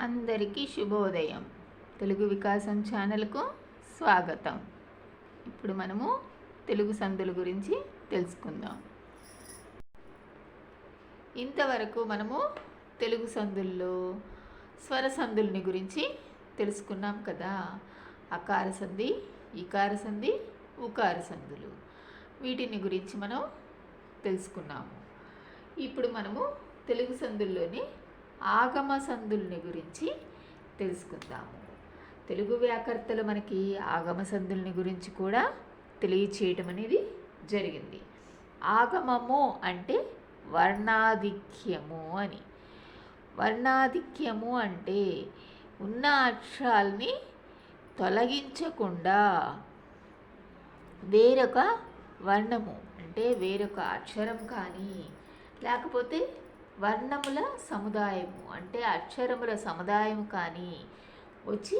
అందరికీ శుభోదయం. తెలుగు వికాసం ఛానల్కు స్వాగతం. ఇప్పుడు మనము తెలుగు సందుల గురించి తెలుసుకుందాం. ఇంతవరకు మనము తెలుగు సందుల్లో స్వర సందుల్ని గురించి తెలుసుకున్నాం కదా. అకార సంధి, ఇకార సంధి, ఉకార సందులు, వీటిని గురించి మనం తెలుసుకున్నాము. ఇప్పుడు మనము తెలుగు సందుల్లోని ఆగమ సందుల్ని గురించి తెలుసుకుందాము. తెలుగు వ్యాకర్తలు మనకి ఆగమ సందుల్ని గురించి కూడా తెలియచేయటం అనేది జరిగింది. ఆగమము అంటే వర్ణాధిక్యము అని. వర్ణాధిక్యము అంటే ఉన్న అక్షరాల్ని తొలగించకుండా వేరొక వర్ణము అంటే వేరొక అక్షరం కానీ లేకపోతే వర్ణముల సముదాయము అంటే అక్షరముల సముదాయం కానీ వచ్చి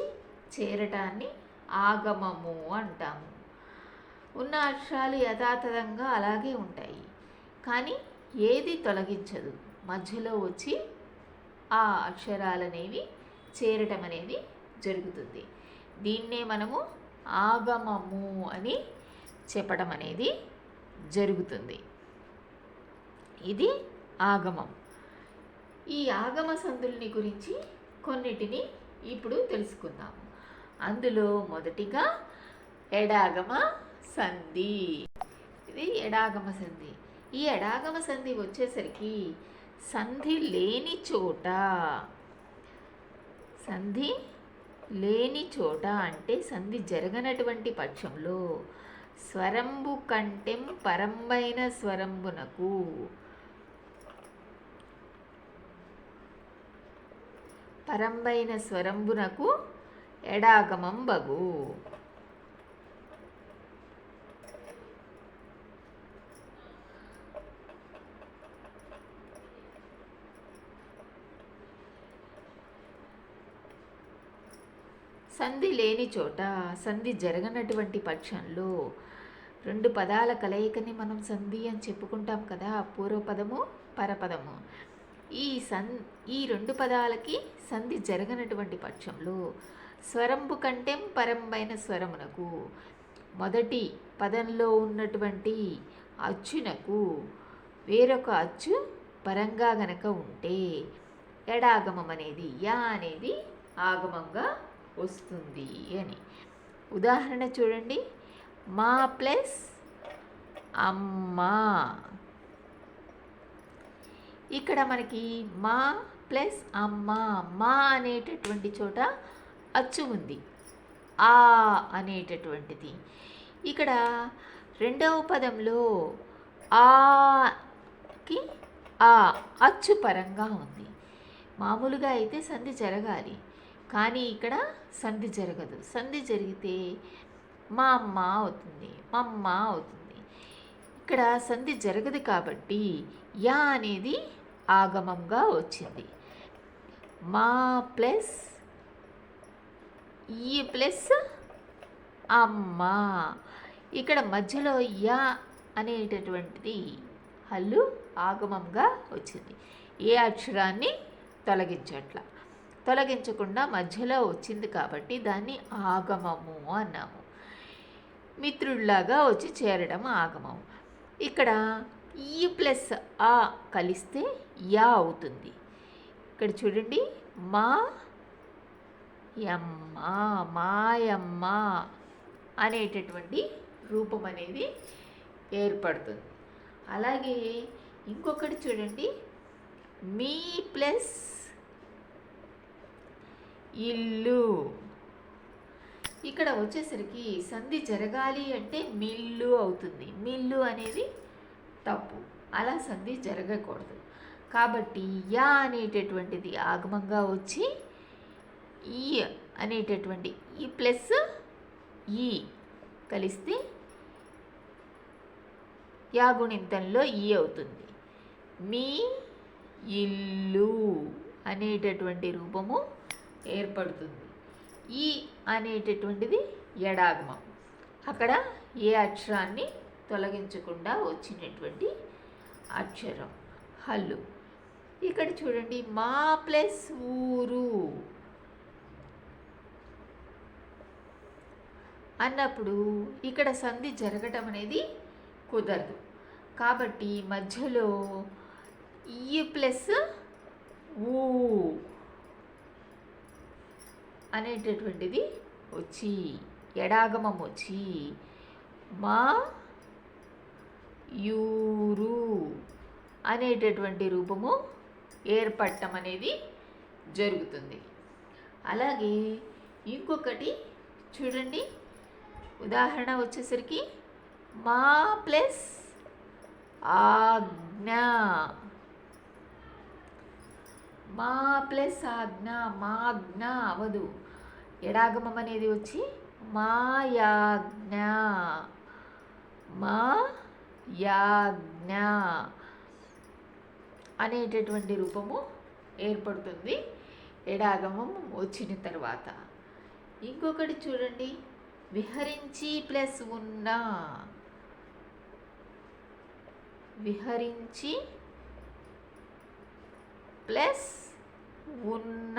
చేరటాన్ని ఆగమము అంటాము. ఉన్న అక్షరాలు యథాతథంగా అలాగే ఉంటాయి, కానీ ఏది తొలగించదు. మధ్యలో వచ్చి ఆ అక్షరాలనేవి చేరటం అనేది జరుగుతుంది. దీన్నే మనము ఆగమము అని చెప్పడం అనేది జరుగుతుంది. ఇది ఆగమం. ఈ ఆగమ సందుల్ని గురించి కొన్నిటిని ఇప్పుడు తెలుసుకుందాము. అందులో మొదటిగా ఎడాగమ సంధి. ఇది ఎడాగమ సంధి. ఈ ఎడాగమ సంధి వచ్చేసరికి సంధి లేని చోట అంటే సంధి జరగనటువంటి పక్షంలో స్వరంబు కంటెం పరంబైన స్వరంబునకు ఎడాగమం బగు. సంధి లేని చోట, సంధి జరగనటువంటి పక్షంలో రెండు పదాల కలయికని మనం సంధి అని చెప్పుకుంటాం కదా. పూర్వపదము, పరపదము. ఈ రెండు పదాలకి సంధి జరగనటువంటి పక్షంలో స్వరంబు కంటెం పరంబైన స్వరమునకు మొదటి పదంలో ఉన్నటువంటి అచ్చునకు వేరొక అచ్చు పరంగా గనక ఉంటే ఎడాగమం అనేది యా అనేది ఆగమంగా వస్తుంది అని. ఉదాహరణ చూడండి. మా ప్లస్ అమ్మా. ఇక్కడ మనకి మా ప్లస్ అమ్మ, మా అనేటటువంటి చోట అచ్చు ఉంది, ఆ అనేటటువంటిది. ఇక్కడ రెండవ పదంలో ఆకి ఆ అచ్చు పరంగా ఉంది. మామూలుగా అయితే సంధి జరగాలి, కానీ ఇక్కడ సంధి జరగదు. సంధి జరిగితే మా అమ్మ అవుతుంది, మా అమ్మ అవుతుంది. ఇక్కడ సంధి జరగదు కాబట్టి యా అనేది ఆగమంగా వచ్చింది. మా ప్లస్ ఈ ప్లస్ అమ్మ. ఇక్కడ మధ్యలో యా అనేటటువంటిది హల్లు ఆగమంగా వచ్చింది. ఏ అక్షరాన్ని తొలగించకుండా మధ్యలో వచ్చింది కాబట్టి దాన్ని ఆగమము అన్నాము. మిత్రుడిలాగా వచ్చి చేరడం ఆగమం. ఇక్కడ ఈ ప్లస్ ఆ కలిస్తే యా అవుతుంది. ఇక్కడ చూడండి. మా యమ్మ, మాయమ్మ అనేటటువంటి రూపం అనేది ఏర్పడుతుంది. అలాగే ఇంకొకటి చూడండి. మీ ప్లస్ ఇల్లు. ఇక్కడ వచ్చేసరికి సంధి జరగాలి అంటే మిల్లు అవుతుంది. మిల్లు అనేది తప్పు, అలా సంధి జరగకూడదు. కాబట్టి యా అనేటటువంటిది ఆగమంగా వచ్చి ఈ అనేటటువంటి ఈ ప్లస్ ఈ కలిస్తే యా గుణింతంలో ఈ అవుతుంది. మీ ఇల్లు అనేటటువంటి రూపము ఏర్పడుతుంది. ఈ అనేటటువంటిది ఎడాగమం. అక్కడ ఏ అక్షరాన్ని తొలగించకుండా వచ్చినటువంటి అక్షరం హల్లు. ఇక్కడ చూడండి. మా ప్లస్ ఊరు. అన్నప్పుడు ఇక్కడ సంధి జరగటం అనేది కుదరదు. కాబట్టి మధ్యలో ఈ ప్లస్ ఊ అనేటటువంటిది వచ్చి ఎడాగమం వచ్చి మా యూరు అనేటటువంటి రూపము ఏర్పడటం అనేది జరుగుతుంది. అలాగే ఇంకొకటి చూడండి, ఉదాహరణ వచ్చేసరికి మా ప్లస్ ఆజ్ఞ, మా ప్లస్ ఆజ్ఞ, మాజ్ఞ అవదు, ఎడాగమం అనేది వచ్చి మాయాజ్ఞ, మా యాజ్ఞ అనేటటువంటి రూపము ఏర్పడుతుంది ఎడాగమం వచ్చిన తర్వాత. ఇంకొకటి చూడండి, విహరించి ప్లస్ ఉన్న, విహరించి ప్లస్ ఉన్న,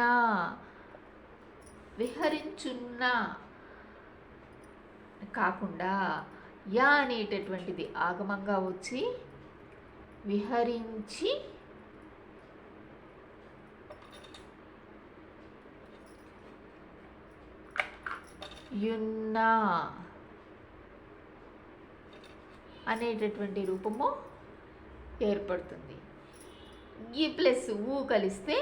విహరించున్న కాకుండా యా అనేటటువంటిది ఆగమంగా వచ్చి విహరించి యున్నా అనేటటువంటి రూపము ఏర్పడుతుంది. ఈ ప్లస్ ఊ కలిస్తే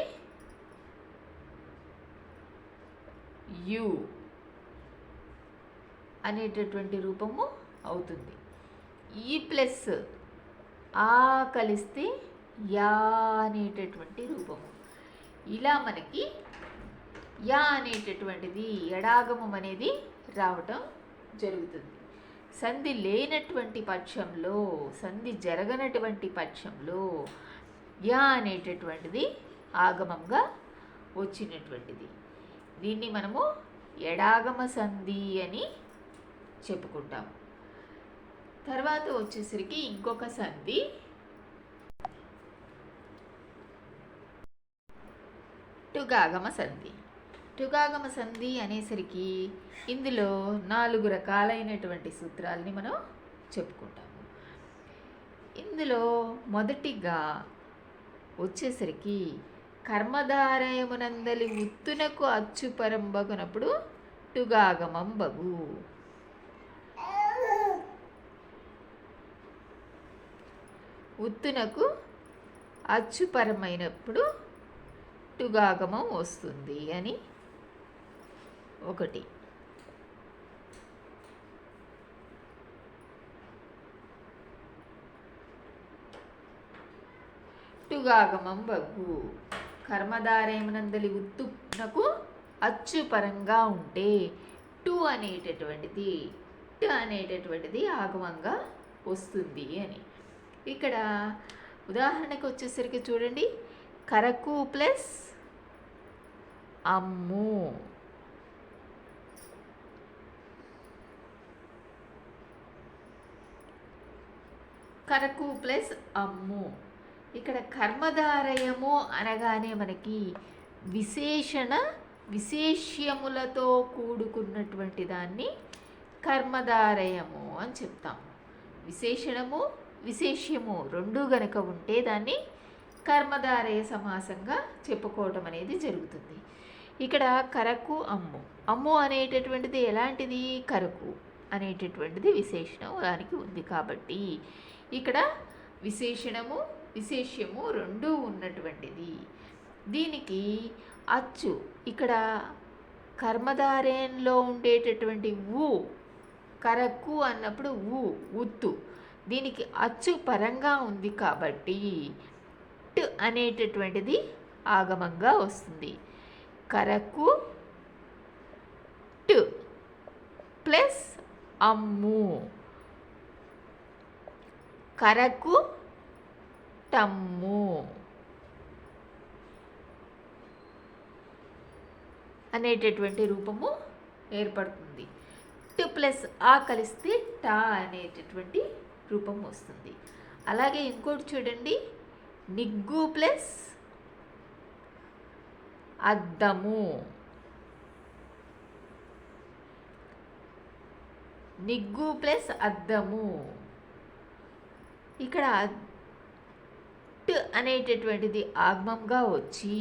యు అనేటటువంటి రూపము అవుతుంది. ఈ ప్లస్ ఆ కలిస్తే యా అనేటటువంటి రూపము. ఇలా మనకి యా అనేటటువంటిది ఎడాగమం అనేది రావటం జరుగుతుంది. సంధి లేనటువంటి పక్షంలో, సంధి జరగనటువంటి పక్షంలో యా అనేటటువంటిది ఆగమంగా వచ్చినటువంటిది. దీన్ని మనము ఎడాగమ సంధి అని చెప్పుకుంటాము. తర్వాత వచ్చేసరికి ఇంకొక సంధి టుగాగమ సంధి. టుగాగమ సంధి అనేసరికి ఇందులో 4 రకాలైనటువంటి సూత్రాలని మనం చెప్పుకుంటాము. ఇందులో మొదటిగా వచ్చేసరికి కర్మధారయమునందలి ఉత్తునకు అచ్చుపరంబగునప్పుడు టుగాగమం బగు. ఉత్తునకు అచ్చుపరమైనప్పుడు టుగాగమం వస్తుంది అని ఒకటి. టుగాగమం బగు, కర్మధారయమునందలి ఉత్తునకు అచ్చుపరంగా ఉంటే టు అనేటటువంటిది ఆగమంగా వస్తుంది అని. ఇక్కడ ఉదాహరణకు వచ్చేసరికి చూడండి, కరకు ప్లస్ అమ్ము, కరకు ప్లస్ అమ్ము. ఇక్కడ కర్మధారయము అనగానే మనకి విశేష్యములతో కూడుకున్నటువంటి దాన్ని కర్మధారయము అని చెప్తాము. విశేషణము విశేష్యము రెండు గనక ఉంటే దాన్ని కర్మధారయ సమాసంగా చెప్పుకోవటం అనేది జరుగుతుంది. ఇక్కడ కరకు అమ్ము, అమ్ము అనేటటువంటిది ఎలాంటిది? కరకు అనేటటువంటిది విశేషణం దానికి ఉంది కాబట్టి ఇక్కడ విశేషణము విశేష్యము రెండూ ఉన్నటువంటిది. దీనికి అచ్చు, ఇక్కడ కర్మధారయంలో ఉండేటటువంటి ఊ, కరకు అన్నప్పుడు ఉత్తు, దీనికి అచ్చు పరంగా ఉంది కాబట్టి ట్ అనేటటువంటిది ఆగమంగా వస్తుంది. కరకు ట్ ప్లస్ అమ్ము, కరకు టమ్ము అనేటటువంటి రూపము ఏర్పడుతుంది. ట్ ప్లస్ ఆ కలిస్తే టా అనేటటువంటి రూపం వస్తుంది. అలాగే ఇంకోటి చూడండి, నిగ్గు ప్లస్ అద్దము, నిగ్గు ప్లస్ అద్దము. ఇక్కడ ట్ అనేటటువంటిది ఆగమంగా వచ్చి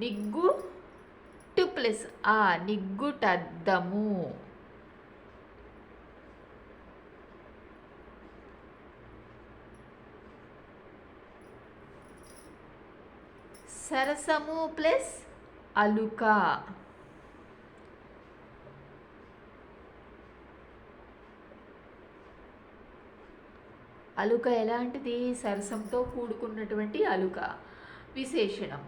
నిగ్గు టు ప్లస్ ఆ నిగ్గుటద్దము. సరసము ప్లస్ అలుక. అలుక ఎలాంటిది? సరసంతో కూడుకున్నటువంటి అలుక. విశేషణం,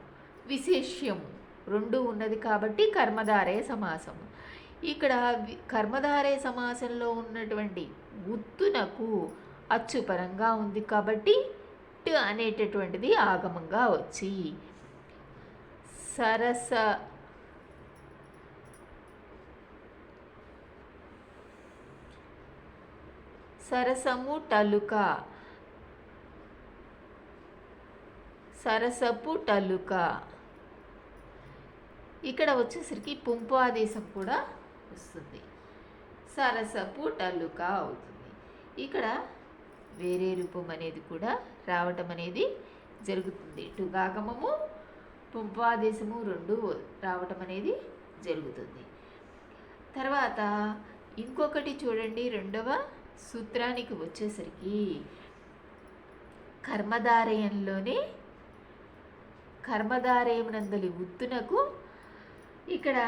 విశేష్యము రెండు ఉన్నది కాబట్టి కర్మధారయ సమాసము. ఇక్కడ కర్మధారయ సమాసంలో ఉన్నటువంటి గుత్తునకు అచ్చుపరంగా ఉంది కాబట్టి ట్ అనేటటువంటిది ఆగమంగా వచ్చి సరసము టలుక, సరసపు టలుక. ఇక్కడ వచ్చేసరికి పుంపు ఆదేశం కూడా వస్తుంది, సరసపు టలుక అవుతుంది. ఇక్కడ వేరే రూపం అనేది కూడా రావటం అనేది జరుగుతుంది. టుగాగమము పుంపు ఆదేశము రెండు రావటం అనేది జరుగుతుంది. తర్వాత ఇంకొకటి చూడండి, రెండవ సూత్రానికి వచ్చేసరికి కర్మధారయంలోనే కర్మధారయమునందలి ఉత్తునకు ఇక్కడ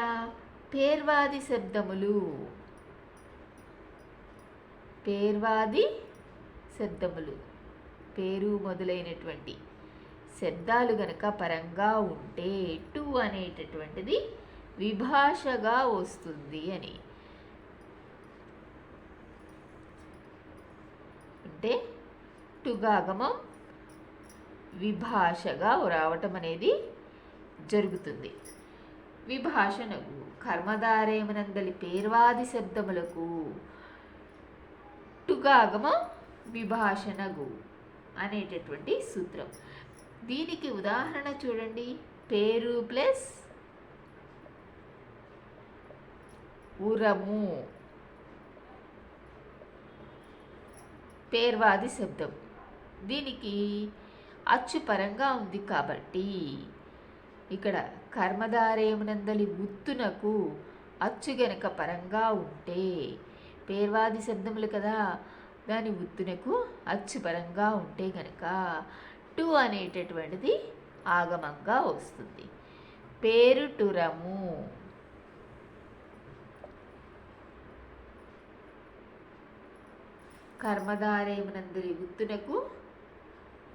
పేర్వాది శబ్దములు, పేర్వాది శబ్దములు పేరు మొదలైనటువంటి శబ్దాలు గనక పరంగా ఉంటే టు అనేటటువంటిది విభాషగా వస్తుంది అని. అంటే టుగాగమం విభాషగా రావటం అనేది జరుగుతుంది. విభాషణకు కర్మధారయమునందలి పేర్వాది శబ్దములకు టుగాగమం విభాషణగు అనేటటువంటి సూత్రం. దీనికి ఉదాహరణ చూడండి, పేరు ప్లస్ ఉరము, పేర్వాది శబ్దం. దీనికి అచ్చుపరంగా ఉంది కాబట్టి ఇక్కడ కర్మధారయమునందలి ఉత్తునకు అచ్చు గనక పరంగా ఉంటే పేర్వాది శబ్దములు కదా, దాని ఉత్తునకు అచ్చుపరంగా ఉంటే గనక టు అనేటటువంటిది ఆగమంగా వస్తుంది. పేరు టురము, కర్మధారయమునందలి ఉత్తునకు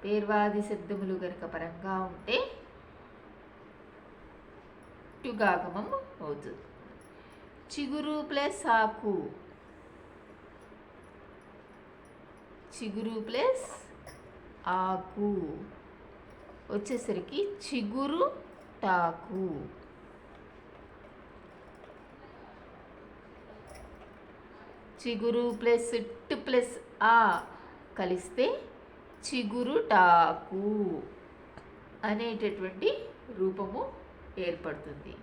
పేర్వాది శబ్దములు గనక పరంగా ఉంటే టుగాగమం అవుతుంది. చిగురు ప్లస్ ఆకు, చిగురు ప్లస్ ఆకు వచ్చేసరికి చిగురు టాకు. చిగురు ప్లస్ ట్ ప్లస్ ఆ కలిస్తే చిగురు టాకు అనేటటువంటి రూపము ఏర్పడుతుంది.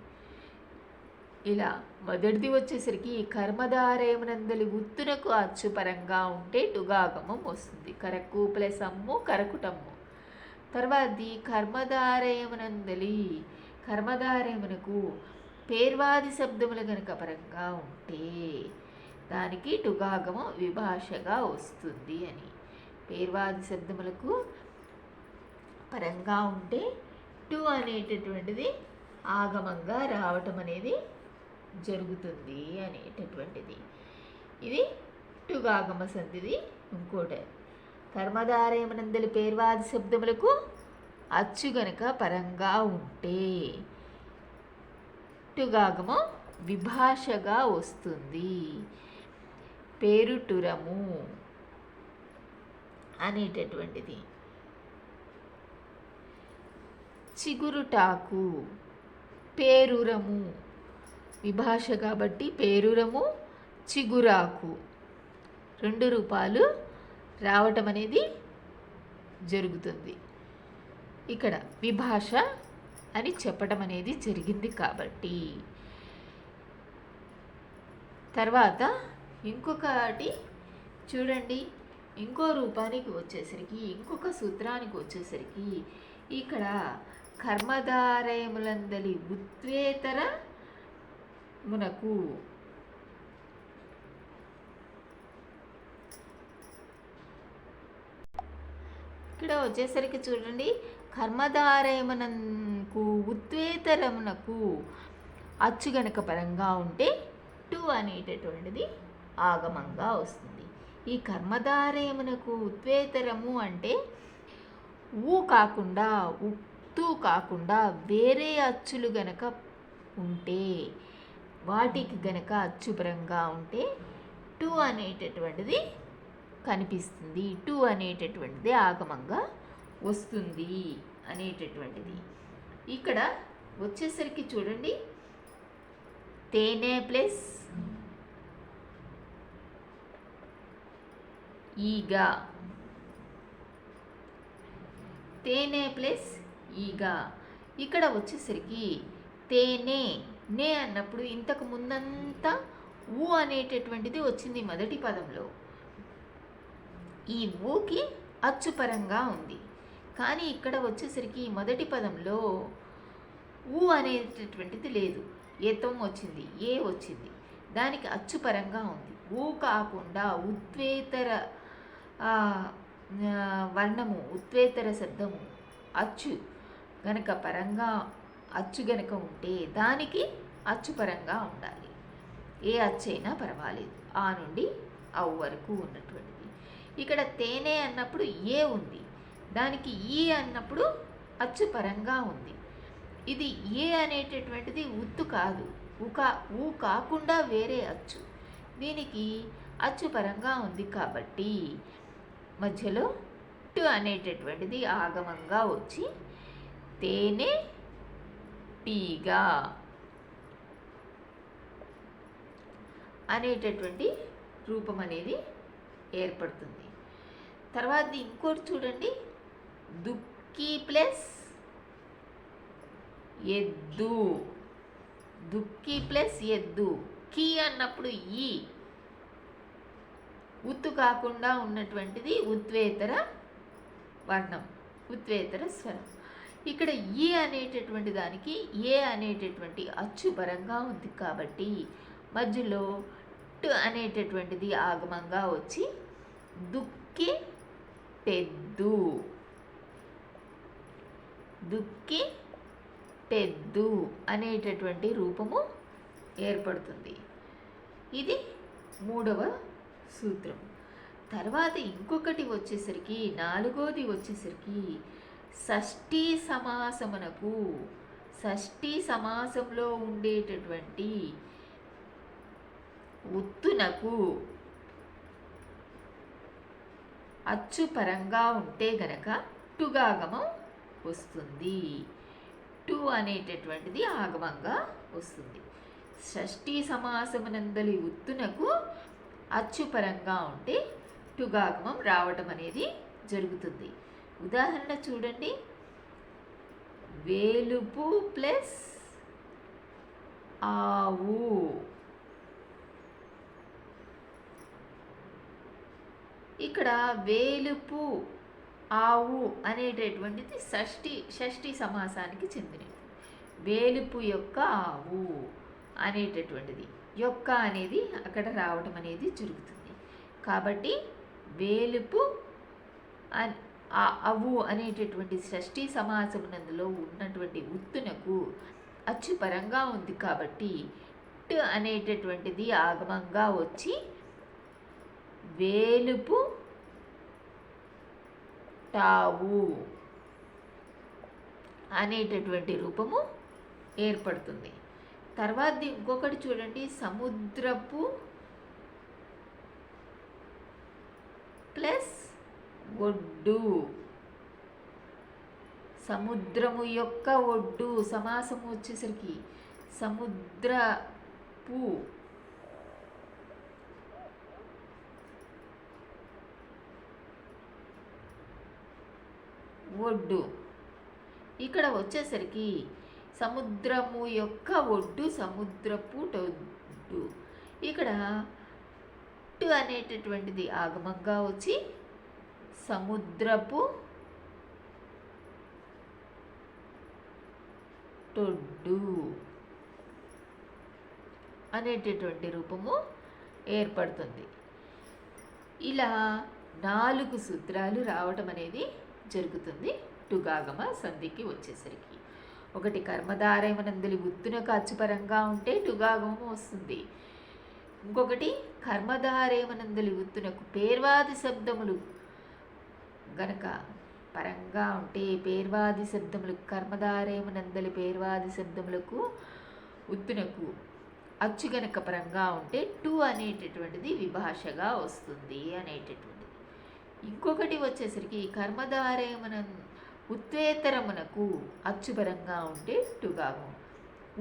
ఇలా మొదటిది వచ్చేసరికి కర్మధారయమునందలి ఉత్తునకు అచ్చుపరంగా ఉంటే టుగాగమం వస్తుంది. కరకు ప్లస్ అమ్ము కరకుటమ్ము. తర్వాతది కర్మధారయమునకు పేర్వాది శబ్దములు గనక పరంగా ఉంటే దానికి టుగాగమం విభాషగా వస్తుంది అని. పేర్వాది శబ్దములకు పరంగా ఉంటే టు అనేటటువంటిది ఆగమంగా రావటం అనేది జరుగుతుంది అనేటటువంటిది. ఇది టుగాగమ సంధిది. ఇంకోటి కర్మధారయమునందలి పేర్వాది శబ్దములకు అచ్చు గనక పరంగా ఉంటే టుగాగమం విభాషగా వస్తుంది. పేరుటురము అనేటటువంటిది. చిగురుటాకు, పేరురము విభాష కాబట్టి పేరురము, చిగురాకు రెండు రూపాలు రావటం అనేది జరుగుతుంది. ఇక్కడ విభాష అని చెప్పటం అనేది జరిగింది కాబట్టి. తర్వాత ఇంకొకటి చూడండి, ఇంకో రూపానికి వచ్చేసరికి, ఇంకొక సూత్రానికి వచ్చేసరికి ఇక్కడ కర్మధారయములందలి ఉత్వేతర మునకు ఇక్కడ వచ్చేసరికి చూడండి, కర్మధారయమునకు ఉత్వేతరమునకు అచ్చు గనక పరంగా ఉంటే టు అనేటటువంటిది ఆగమంగా వస్తుంది. ఈ కర్మధారయమునకు ఉత్వేతరము అంటే ఊ కాకుండా, ఉత్తు కాకుండా వేరే అచ్చులు గనక ఉంటే, వాటికి గనక అచ్చుపరంగా ఉంటే టు అనేటటువంటిది కనిపిస్తుంది, టు అనేటటువంటిది ఆగమంగా వస్తుంది అనేటటువంటిది. ఇక్కడ వచ్చేసరికి చూడండి, తేనె ప్లస్ ఈగ, తేనె ప్లస్ ఈగ. ఇక్కడ వచ్చేసరికి తేనె నే అన్నప్పుడు ఇంతకు ముందంతా ఊ అనేటటువంటిది వచ్చింది మొదటి పదంలో. ఈ ఊకి అచ్చుపరంగా ఉంది. కానీ ఇక్కడ వచ్చేసరికి మొదటి పదంలో ఊ అనేటటువంటిది లేదు, ఏతం వచ్చింది, ఏ వచ్చింది, దానికి అచ్చుపరంగా ఉంది. ఊ కాకుండా ఉత్వేతర వర్ణము, ఉత్వేతర శబ్దము, అచ్చు గనక పరంగా, అచ్చు గనక ఉంటే దానికి అచ్చుపరంగా ఉండాలి. ఏ అచ్చైనా పర్వాలేదు, ఆ నుండి అవు వరకు ఉన్నటువంటిది. ఇక్కడ తేనె అన్నప్పుడు ఏ ఉంది, దానికి ఈ అన్నప్పుడు అచ్చుపరంగా ఉంది. ఇది ఏ అనేటటువంటిది ఉత్తు కాదు, ఊ కాకుండా వేరే అచ్చు, దీనికి అచ్చుపరంగా ఉంది. కాబట్టి మధ్యలో టు అనేటటువంటిది ఆగమంగా వచ్చి తేనె టీగా అనేటటువంటి రూపం అనేది ఏర్పడుతుంది. తర్వాత ఇంకోటి చూడండి, దుక్కి ప్లస్ ఎద్దు, దుక్కి ప్లస్ ఎద్దు. కీ అన్నప్పుడు ఈ ఉత్తు కాకుండా ఉన్నటువంటిది ఉత్వేతర వర్ణం, ఉత్వేతర స్వరం. ఇక్కడ ఈ అనేటటువంటి దానికి ఏ అనేటటువంటి అచ్చుపరంగా ఉంది కాబట్టి మధ్యలో టు అనేటటువంటిది ఆగమంగా వచ్చి దుక్కి తెద్దు, దుక్కి తెద్దు అనేటటువంటి రూపము ఏర్పడుతుంది. ఇది మూడవ సూత్రం. తర్వాత ఇంకొకటి వచ్చేసరికి, నాలుగోది వచ్చేసరికి షష్ఠీ సమాసమునకు, షష్ఠీ సమాసంలో ఉండేటటువంటి ఉత్తునకు అచ్చుపరంగా ఉంటే గనక టుగాగమం వస్తుంది, టు అనేటటువంటిది ఆగమంగా వస్తుంది. షష్ఠీ సమాసమునందలి ఉత్తునకు అచ్చుపరంగా ఉంటే టుగాగమం రావటం అనేది జరుగుతుంది. ఉదాహరణ చూడండి, వేలుపు ప్లస్ ఆవు, ఇక్కడ వేలుపు ఆవు అనేటటువంటిది షష్ఠీ సమాసానికి చెందినది. వేలుపు యొక్క ఆవు అనేటటువంటిది, యొక్క అనేది అక్కడ రావటం అనేది జరుగుతుంది. కాబట్టి వేలుపు అవు అనేటటువంటి షష్ఠీ సమాసమునందులో ఉన్నటువంటి ఉత్తునకు అచ్చుపరంగా ఉంది కాబట్టి ట్ అనేటటువంటిది ఆగమంగా వచ్చి వేలుపు టావు అనేటటువంటి రూపము ఏర్పడుతుంది. తర్వాత ఇంకొకటి చూడండి, సముద్రపు ప్లస్ ఒడ్డు, సముద్రము యొక్క ఒడ్డు సమాసము వచ్చేసరికి సముద్రపు ఒడ్డు. ఇక్కడ వచ్చేసరికి సముద్రము యొక్క ఒడ్డు, సముద్రపు ఒడ్డు. ఇక్కడ టు అనేటటువంటిది ఆగమంగా వచ్చి సముద్రపు టొడ్డు అనేటటువంటి రూపము ఏర్పడుతుంది. ఇలా 4 సూత్రాలు రావటం అనేది జరుగుతుంది టుగాగమ సంధికి వచ్చేసరికి. ఒకటి కర్మధారయమనందలి ఉత్తునకు అచ్చుపరంగా ఉంటే టుగాగమం వస్తుంది. ఇంకొకటి కర్మధారయమనందలి ఉత్తునకు పేర్వాది శబ్దములు గనక పరంగా ఉంటే, పేర్వాది శబ్దములు కర్మధారయమనందలి పేర్వాది శబ్దములకు ఉత్తునకు అచ్చు గనక పరంగా ఉంటే టు అనేటటువంటిది విభాషగా వస్తుంది అనేటటువంటిది. ఇంకొకటి వచ్చేసరికి కర్మధారయమన ఉత్తేతరమునకు అచ్చుపరంగా ఉంటే టుగాగం.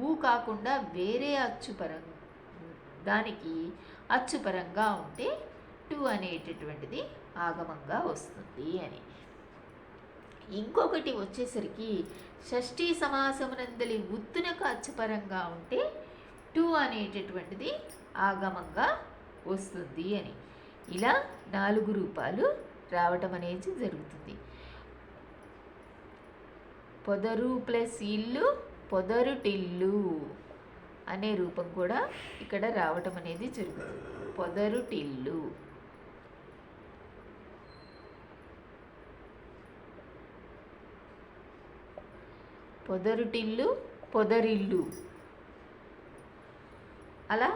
ఊ కాకుండా వేరే అచ్చుపరం దానికి అచ్చుపరంగా ఉంటే టు అనేటటువంటిది ఆగమంగా వస్తుంది అని. ఇంకొకటి వచ్చేసరికి షష్ఠీ సమాసమునందలి ఉత్తునకు అచ్చుపరంగా ఉంటే టు అనేటటువంటిది ఆగమంగా వస్తుంది అని. ఇలా 4 రూపాలు రావటం అనేది జరుగుతుంది. పొదరు ప్లస్ ఇల్లు పొదరుటిల్లు అనే రూపం కూడా ఇక్కడ రావటం అనేది జరుగుతుంది. పొదరుటిల్లు. పొదరుటిల్లు పొదరిల్లు అలా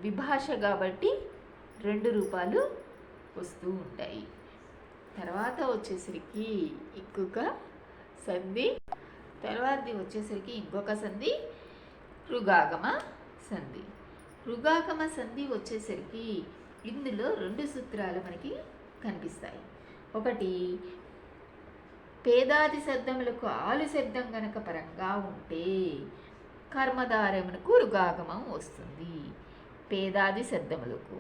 విభాష కాబట్టి 2 రూపాలు వస్తూ ఉంటాయి. తర్వాత వచ్చేసరికి ఇంకొక సంధి, తర్వాతది వచ్చేసరికి ఇంకొక సంధి రుగాగమ సంధి. రుగాగమ సంధి వచ్చేసరికి ఇందులో 2 సూత్రాలు మనకి కనిపిస్తాయి. ఒకటి పేదాది శబ్దములకు ఆలు శబ్దం గనక పరంగా ఉంటే కర్మధారమునకు రుగాగమం వస్తుంది. పేదాది శబ్దములకు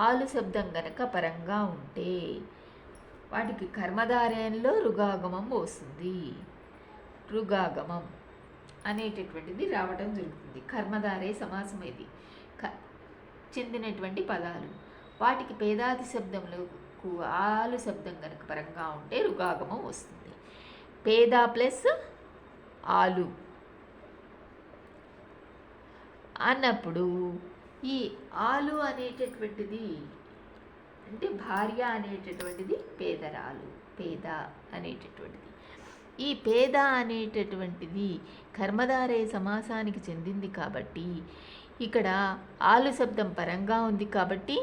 ఆలు శబ్దం గనక పరంగా ఉంటే వాటికి కర్మధారయంలో రుగాగమం వస్తుంది. రుగాగమం అనేటటువంటిది రావటం జరుగుతుంది. కర్మధారే సమాసం ఇది చెందినటువంటి పదాలు. వాటికి పేదాది శబ్దములకు ఆలు శబ్దం కనుక పరంగా ఉంటే రుగాగమం వస్తుంది. పేద ప్లస్ ఆలు అన్నప్పుడు ఈ ఆలు అనేటటువంటిది అంటే భార్య అనేటటువంటిది పేదరాలు, పేద అనేటటువంటిది. ఈ పేద అనేటటువంటిది కర్మధారే సమాసానికి చెందింది కాబట్టి ఇక్కడ ఆలు శబ్దం పరంగా ఉంది కాబట్టి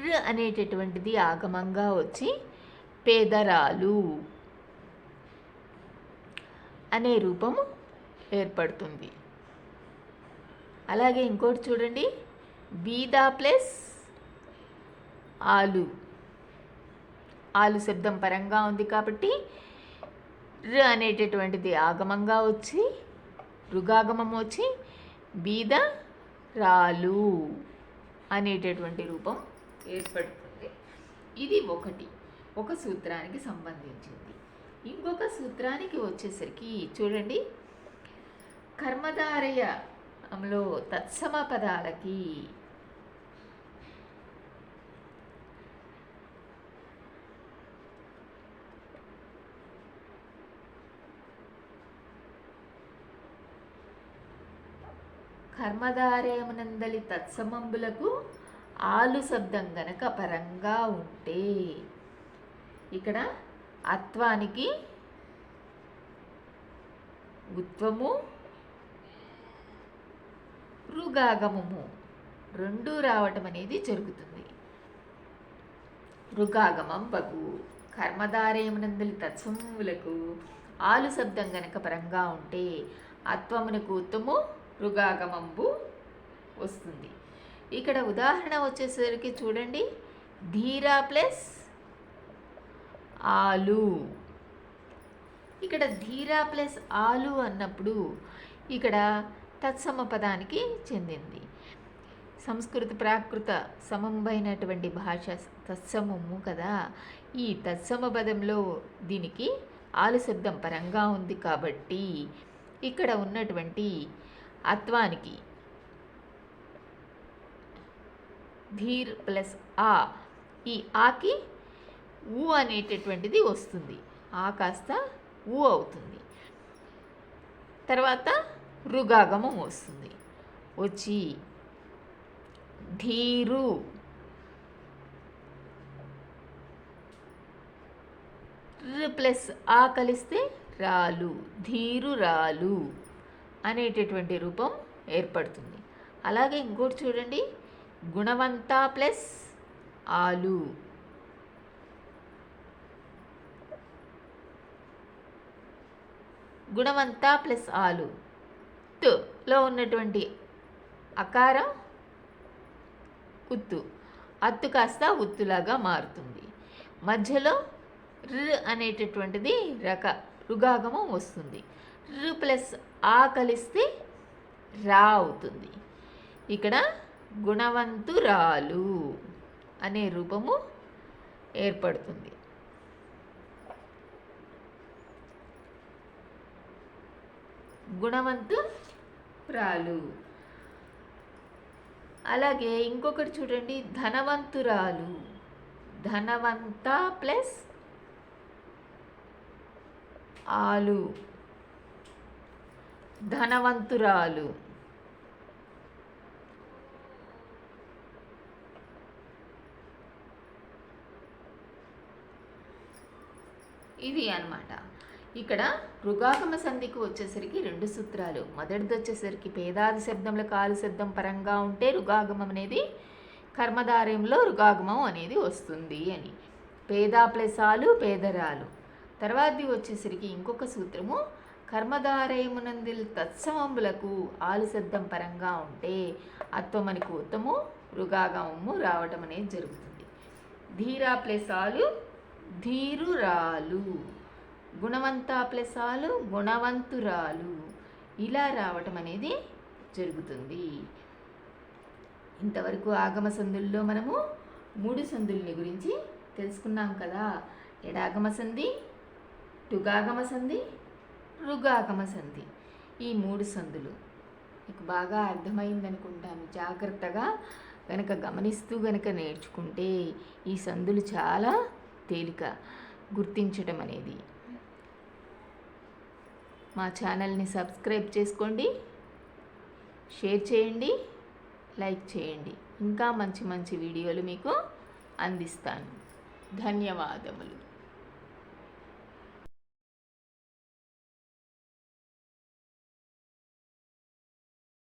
ర్ అనేటటువంటిది ఆగమంగా వచ్చి పేదరాలు అనే రూపము ఏర్పడుతుంది. అలాగే ఇంకోటి చూడండి, బీదా ప్లస్ ఆలు, ఆలు శబ్దం పరంగా ఉంది కాబట్టి ర్ అనేటటువంటిది ఆగమంగా వచ్చి రుగాగమం వచ్చి బీద రాలు అనేటటువంటి రూపం ఏర్పడుతుంది. ఇది ఒక సూత్రానికి సంబంధించింది. ఇంకొక సూత్రానికి వచ్చేసరికి చూడండి, కర్మధారయంలో తత్సమ పదాలకి కర్మధారయమునందలి తత్సమంబులకు ఆలు శబ్దం గనక పరంగా ఉంటే ఇక్కడ అత్వానికి ఉత్వము రుగాగమము 2 రావటం అనేది జరుగుతుంది. రుగాగమం బగు కర్మధారయమునందలి తత్సమములకు ఆలు శబ్దం గనక పరంగా ఉంటే అత్వమునకు ఉత్తము రుగాగమంబు వస్తుంది. ఇక్కడ ఉదాహరణ వచ్చేసరికి చూడండి, ధీరా ప్లస్ ఆలు. ఇక్కడ ధీరా ప్లస్ ఆలు అన్నప్పుడు ఇక్కడ తత్సమ పదానికి చెందింది. సంస్కృత ప్రాకృత సమంబైనటువంటి భాష తత్సమము కదా. ఈ తత్సమ పదంలో దీనికి ఆలు శబ్దం పరంగా ఉంది కాబట్టి ఇక్కడ ఉన్నటువంటి అత్వానికి ధీర్ ప్లస్ ఆ, ఈ ఆకి ఊ అనేటటువంటిది వస్తుంది. ఆ కాస్త ఊ అవుతుంది. తర్వాత రుగాగమం వస్తుంది. వచ్చి ధీరు, ర్ ప్లస్ ఆ కలిస్తే రాలు, ధీరు రాలు అనేటటువంటి రూపం ఏర్పడుతుంది. అలాగే ఇంకోటి చూడండి, గుణవంత ప్లస్ ఆలు, గుణవంత ప్లస్ ఆలు, తులో ఉన్నటువంటి అకారం ఉత్తు, అత్తు కాస్త ఉత్తులాగా మారుతుంది. మధ్యలో ర్ అనేటటువంటిది రుగాగమం వస్తుంది. ర్ ప్లస్ ఆ కలిస్తే రా అవుతుంది. ఇక్కడ గుణవంతురాలు అనే రూపము ఏర్పడుతుంది. గుణవంతురాలు. అలాగే ఇంకొకటి చూడండి, ధనవంతురాలు, ధనవంత ప్లస్ ఆలు, ధనవంతురాలు. ఇది అన్నమాట. ఇక్కడ రుగాగమ సంధికి వచ్చేసరికి 2 సూత్రాలు. మొదటిది వచ్చేసరికి పేదాది శబ్దంలో కాలు శబ్దం పరంగా ఉంటే రుగాగమం అనేది కర్మధారయంలో రుగాగమం అనేది వస్తుంది అని. పేదా ప్లస్ ఆలు పేదరాలు. తర్వాతది వచ్చేసరికి ఇంకొక సూత్రము, కర్మధారయమునందిల్ తత్సమంబులకు ఆలు శబ్దం పరంగా ఉంటే అత్వమనికి ఉత్తము రుగాగమము రావటం అనేది జరుగుతుంది. ధీరా ప్లస్ ఆలు ధీరురాలు, గుణవంత ప్లస్ ఆలు గుణవంతురాలు, ఇలా రావటం అనేది జరుగుతుంది. ఇంతవరకు ఆగమ సంధుల్లో మనము 3 సంధుల్ని గురించి తెలుసుకున్నాం కదా. ఎడాగమ సంధి, టుగాగమ సంధి, రుగాగమ సంధి. ఈ 3 సంధులు మీకు బాగా అర్థమైందనుకుంటాను. జాగ్రత్తగా గనక గమనిస్తూ గనక నేర్చుకుంటే ఈ సంధులు చాలా తేలిక గుర్తించడం అనేది. మా ఛానల్ని సబ్స్క్రైబ్ చేసుకోండి, షేర్ చేయండి, లైక్ చేయండి. ఇంకా మంచి మంచి వీడియోలు మీకు అందిస్తాను. ధన్యవాదములు.